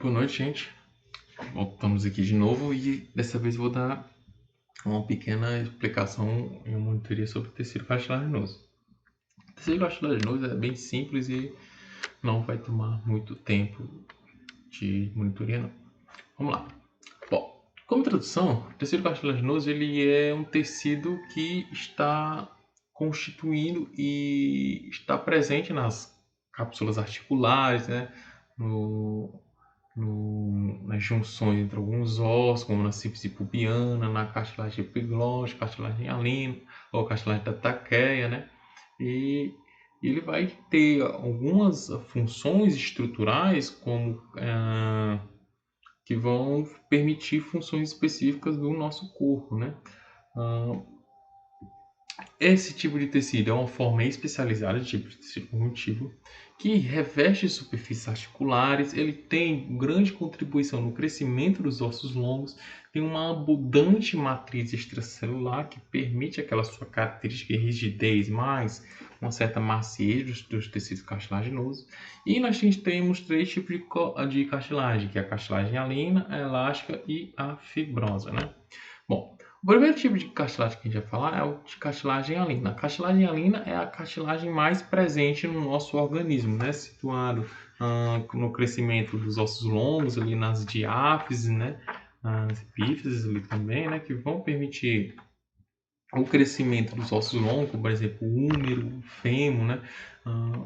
Boa noite, gente. Voltamos aqui de novo e dessa vez vou dar uma pequena explicação em uma monitoria sobre o tecido cartilaginoso. O tecido cartilaginoso é bem simples e não vai tomar muito tempo de monitoria, não. Vamos lá. Bom, como introdução, o tecido cartilaginoso ele é um tecido que está constituindo e está presente nas cápsulas articulares, né? No, nas junções entre alguns ossos, como na síntese pubiana, na cartilagem epiglótica, cartilagem hialina, ou cartilagem da traqueia, né? E ele vai ter algumas funções estruturais, como que vão permitir funções específicas do nosso corpo, né? Ah, Esse tipo de tecido é uma forma especializada de tipo de tecido conjuntivo que reveste superfícies articulares, ele tem grande contribuição no crescimento dos ossos longos, tem uma abundante matriz extracelular que permite aquela sua característica de rigidez, mais uma certa maciez dos tecidos cartilaginosos. E nós temos três tipos de cartilagem, que é a cartilagem hialina, a elástica e a fibrosa, né? Bom, o primeiro tipo de cartilagem que a gente vai falar é o de cartilagem hialina. A cartilagem hialina é a cartilagem mais presente no nosso organismo, né? Situado no crescimento dos ossos longos, ali nas diáfises, né? Nas epífises ali também, né? Que vão permitir o crescimento dos ossos longos, por exemplo, o húmero, o fêmur, né?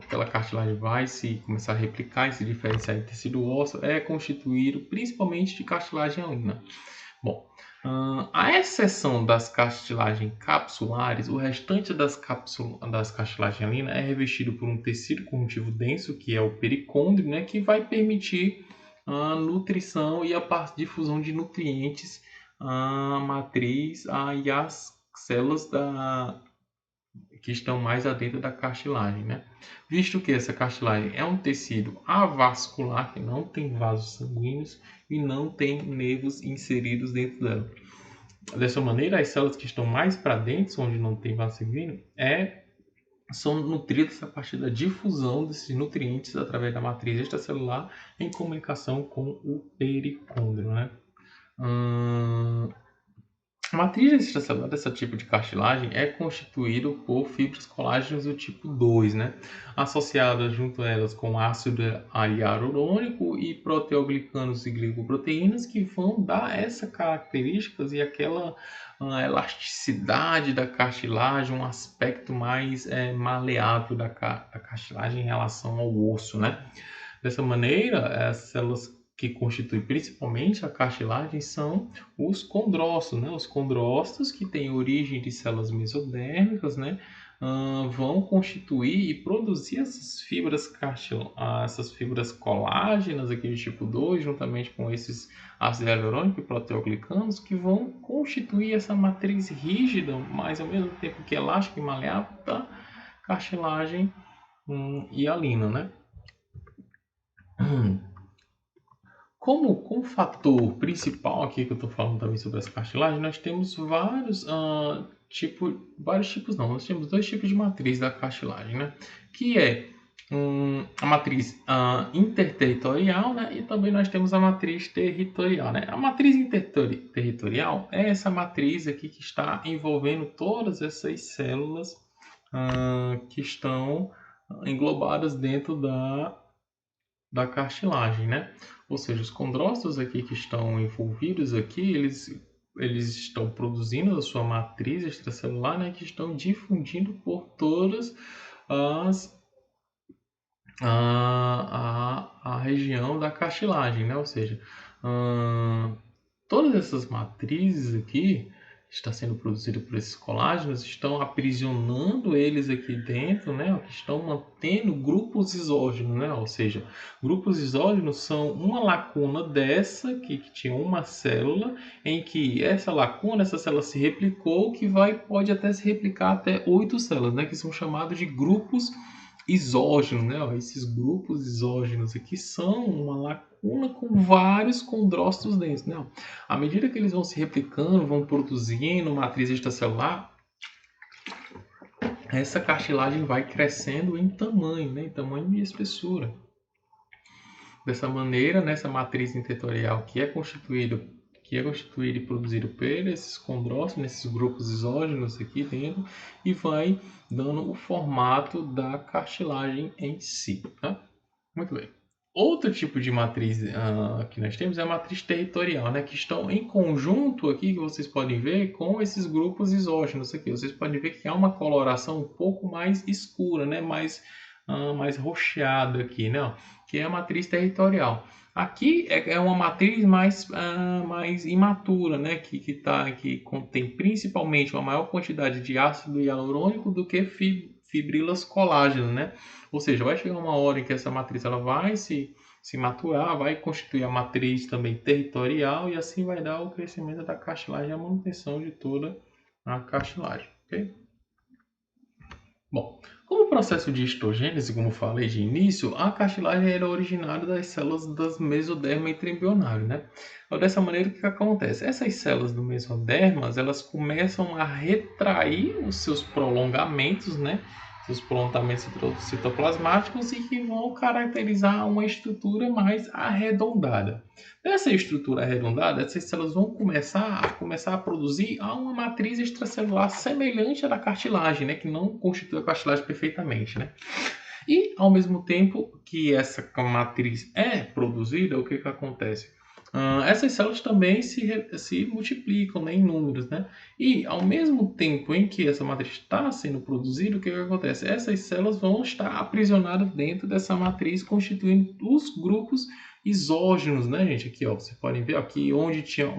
Aquela cartilagem vai se começar a replicar e se diferenciar em tecido ósseo, é constituído principalmente de cartilagem hialina. Bom, à exceção das cartilagens capsulares, o restante das cartilagens hialinas é revestido por um tecido conjuntivo denso, que é o pericôndrio, né, que vai permitir a nutrição e a difusão de nutrientes à matriz e às células que estão mais adentro da cartilagem, né? Visto que essa cartilagem é um tecido avascular, que não tem vasos sanguíneos e não tem nervos inseridos dentro dela. Dessa maneira, as células que estão mais para dentro, onde não tem vaso sanguíneo, são nutridas a partir da difusão desses nutrientes através da matriz extracelular em comunicação com o pericôndrio, né? A matriz extracelular desse tipo de cartilagem é constituída por fibras colágenas do tipo 2, né? Associadas junto a elas com ácido hialurônico e proteoglicanos e glicoproteínas que vão dar essas características e aquela elasticidade da cartilagem, um aspecto mais maleável da cartilagem em relação ao osso, né? Dessa maneira, as células que constituem principalmente a cartilagem são os condrócitos, né? Os condrócitos, que têm origem de células mesodérmicas, né? Vão constituir e produzir essas fibras colágenas aqui de tipo 2, juntamente com esses ácidos hialurônicos e proteoglicanos, que vão constituir essa matriz rígida, mas ao mesmo tempo que elástica e maleável da cartilagem hialina, né? Como fator principal aqui que eu estou falando também sobre as cartilagens, nós temos nós temos dois tipos de matriz da cartilagem, né? Que é a matriz interterritorial, né? E também nós temos a matriz territorial, né? A matriz interterritorial é essa matriz aqui que está envolvendo todas essas células que estão englobadas dentro da cartilagem, né? Ou seja, os condrócitos aqui que estão envolvidos aqui, eles estão produzindo a sua matriz extracelular, né? Que estão difundindo por todas a região da cartilagem, né? Ou seja, todas essas matrizes aqui está sendo produzida por esses colágenos, estão aprisionando eles aqui dentro, né? Estão mantendo grupos isógenos, né? Ou seja, grupos isógenos são uma lacuna dessa que tinha uma célula em que essa célula se replicou, que pode até se replicar até 8 células, né? Que são chamados de grupos isógenos, né? Esses grupos isógenos aqui são uma lacuna com vários condrócitos dentro, né? À medida que eles vão se replicando, vão produzindo matriz extracelular, essa cartilagem vai crescendo em tamanho, né? Em tamanho e espessura. Dessa maneira, nessa matriz intertorial que é constituída e produzida por esses condrócitos, nesses grupos exógenos aqui dentro, e vai dando o formato da cartilagem em si. Tá? Muito bem. Outro tipo de matriz que nós temos é a matriz territorial, né, que estão em conjunto aqui, que vocês podem ver, com esses grupos exógenos aqui. Vocês podem ver que há uma coloração um pouco mais escura, né, mais roxeada aqui, né, que é a matriz territorial. Aqui é uma matriz mais imatura, né, que contém principalmente uma maior quantidade de ácido hialurônico do que fibrilas colágeno, né? Ou seja, vai chegar uma hora em que essa matriz ela vai se maturar, vai constituir a matriz também territorial e assim vai dar o crescimento da cartilagem e a manutenção de toda a cartilagem. Okay? Bom, como processo de histogênese, como falei de início, a cartilagem era originada das células das mesoderma intraembrionário, né? Então, dessa maneira, o que acontece? Essas células do mesoderma, elas começam a retrair os seus prolongamentos, né? Seus prolongamentos citoplasmáticos e que vão caracterizar uma estrutura mais arredondada. Dessa estrutura arredondada, essas células vão começar a produzir uma matriz extracelular semelhante à da cartilagem, né? Que não constitui a cartilagem perfeitamente, né? E, ao mesmo tempo que essa matriz é produzida, o que acontece? Essas células também se multiplicam, né, em números, né? E, ao mesmo tempo em que essa matriz está sendo produzida, o que acontece? Essas células vão estar aprisionadas dentro dessa matriz, constituindo os grupos exógenos, né, gente? Aqui, ó, vocês podem ver aqui onde tinha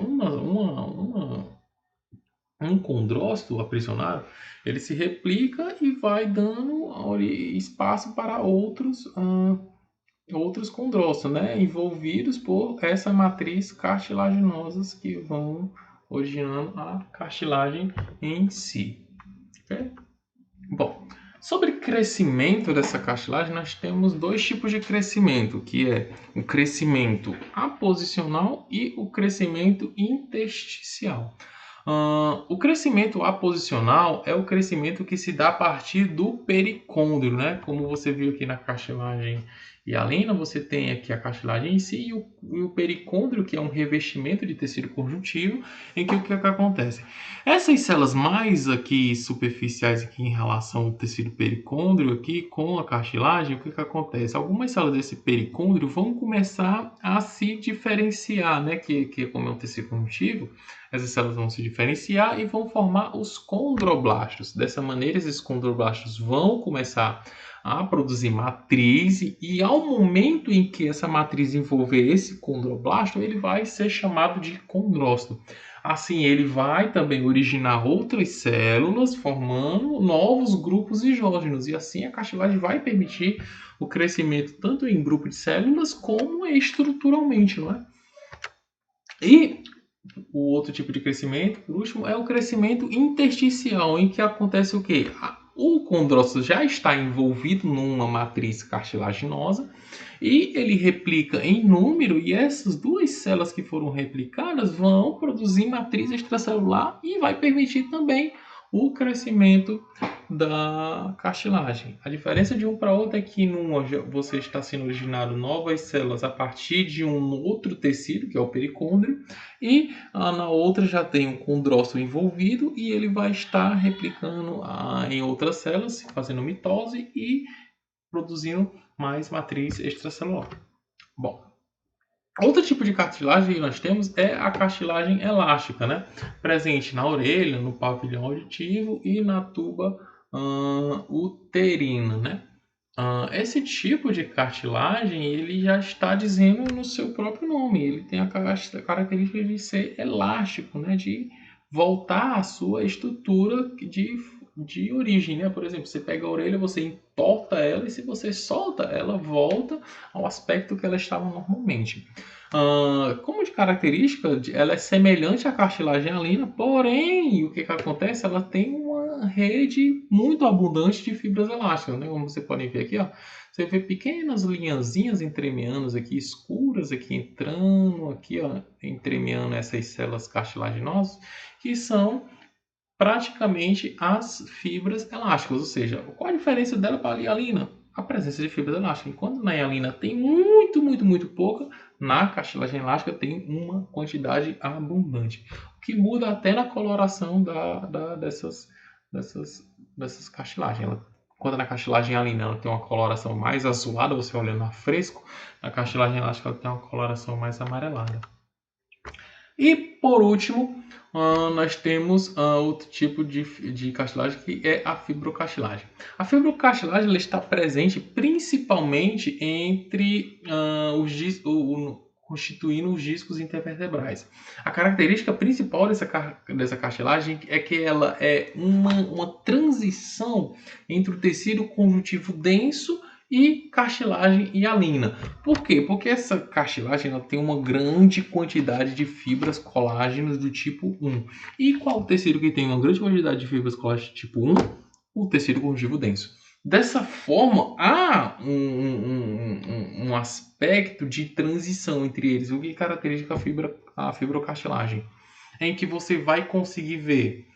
um condrócito aprisionado, ele se replica e vai dando espaço para outros condrócitos, né, envolvidos por essa matriz cartilaginosa que vão originando a cartilagem em si. Okay? Bom, sobre crescimento dessa cartilagem, nós temos dois tipos de crescimento, que é o crescimento aposicional e o crescimento intersticial. O crescimento aposicional é o crescimento que se dá a partir do pericôndrio, né? Como você viu aqui na cartilagem hialina, você tem aqui a cartilagem em si e o pericôndrio, que é um revestimento de tecido conjuntivo, em que o que acontece? Essas células mais aqui superficiais aqui em relação ao tecido pericôndrio aqui com a cartilagem, o que acontece? Algumas células desse pericôndrio vão começar a se diferenciar, né? Que como é um tecido conjuntivo, essas células vão se diferenciar e vão formar os condroblastos. Dessa maneira, esses condroblastos vão começar a produzir matriz e ao momento em que essa matriz envolver esse condroblasto, ele vai ser chamado de condrócito. Assim, ele vai também originar outras células, formando novos grupos exógenos. E assim a cartilagem vai permitir o crescimento tanto em grupo de células como estruturalmente, não é? E o outro tipo de crescimento, por último, é o crescimento intersticial, em que acontece o quê? O condrócito já está envolvido numa matriz cartilaginosa e ele replica em número, e essas duas células que foram replicadas vão produzir matriz extracelular e vai permitir também o crescimento da cartilagem. A diferença de um para outro é que numa você está sendo originado novas células a partir de um outro tecido, que é o pericôndrio, e na outra já tem um condrócito envolvido e ele vai estar replicando em outras células, fazendo mitose e produzindo mais matriz extracelular. Bom, outro tipo de cartilagem que nós temos é a cartilagem elástica, né? Presente na orelha, no pavilhão auditivo e na tuba uterina, né? Esse tipo de cartilagem ele já está dizendo no seu próprio nome, ele tem a característica de ser elástico, né? De voltar à sua estrutura de origem, né? Por exemplo, você pega a orelha, você entorta ela e se você solta, ela volta ao aspecto que ela estava normalmente. Como de característica, ela é semelhante à cartilagem hialina, porém, o que acontece? Ela tem uma rede muito abundante de fibras elásticas, né? Como você pode ver aqui, ó, você vê pequenas linhazinhas entremeanas aqui, escuras aqui, entrando aqui, ó, entremeando essas células cartilaginosas, que são praticamente as fibras elásticas. Ou seja, qual a diferença dela para a hialina? a presença de fibras elásticas. Enquanto na hialina tem muito pouca, na cartilagem elástica tem uma quantidade abundante. O que muda até na coloração dessas cartilagens. Quando na cartilagem hialina ela tem uma coloração mais azulada, você olhando a fresco, na cartilagem elástica ela tem uma coloração mais amarelada. E por último, nós temos outro tipo de cartilagem, que é a fibrocartilagem. A fibrocartilagem ela está presente principalmente entre constituindo os discos intervertebrais. A característica principal dessa cartilagem é que ela é uma transição entre o tecido conjuntivo denso e cartilagem hialina. Por quê? Porque essa cartilagem ela tem uma grande quantidade de fibras colágenas do tipo 1. E qual tecido que tem uma grande quantidade de fibras colágenas do tipo 1? O tecido conjuntivo denso. Dessa forma, há um aspecto de transição entre eles, o que caracteriza a fibrocartilagem, em que você vai conseguir ver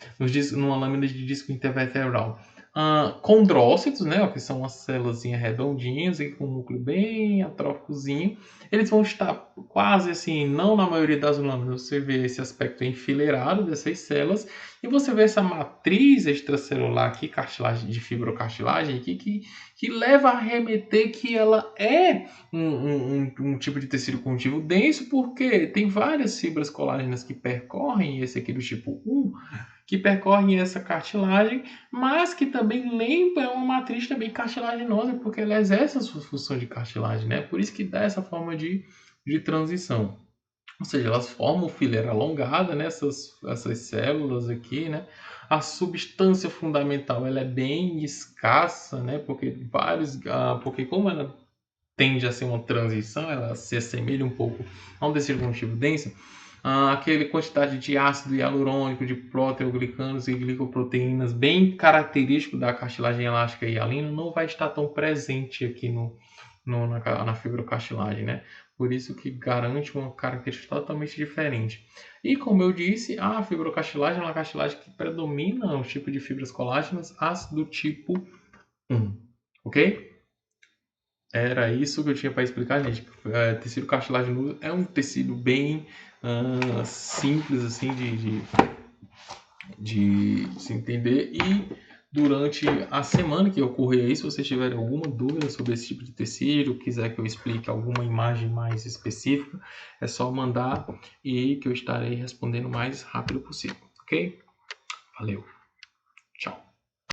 numa lâmina de disco intervertebral condrócitos, né, que são umas células redondinhas e com um núcleo bem atróficozinho. Eles vão estar quase assim, não na maioria das lâminas, você vê esse aspecto enfileirado dessas células, e você vê essa matriz extracelular aqui, cartilagem de fibrocartilagem, aqui, que leva a remeter que ela é um tipo de tecido conjuntivo denso, porque tem várias fibras colágenas que percorrem, esse aqui do tipo 1, que percorrem essa cartilagem, mas que também lembra uma matriz também cartilaginosa, porque ela exerce a sua função de cartilagem, né? Por isso que dá essa forma de transição. Ou seja, elas formam fileira alongada, né? Essas células aqui, né? A substância fundamental ela é bem escassa, né? Porque como ela tende a ser uma transição, ela se assemelha um pouco a um tecido conjuntivo denso, aquele quantidade de ácido hialurônico, de proteoglicanos e glicoproteínas bem característico da cartilagem elástica e hialina não vai estar tão presente aqui na fibrocartilagem, né? Por isso que garante uma característica totalmente diferente. E como eu disse, a fibrocartilagem é uma cartilagem que predomina os tipos de fibras colágenas, as do tipo 1, ok? Era isso que eu tinha para explicar, gente. Tecido cartilaginoso é um tecido bem simples assim de se entender, e durante a semana que ocorrer aí, se vocês tiverem alguma dúvida sobre esse tipo de tecido, quiser que eu explique alguma imagem mais específica, é só mandar e que eu estarei respondendo o mais rápido possível, ok? Valeu, tchau.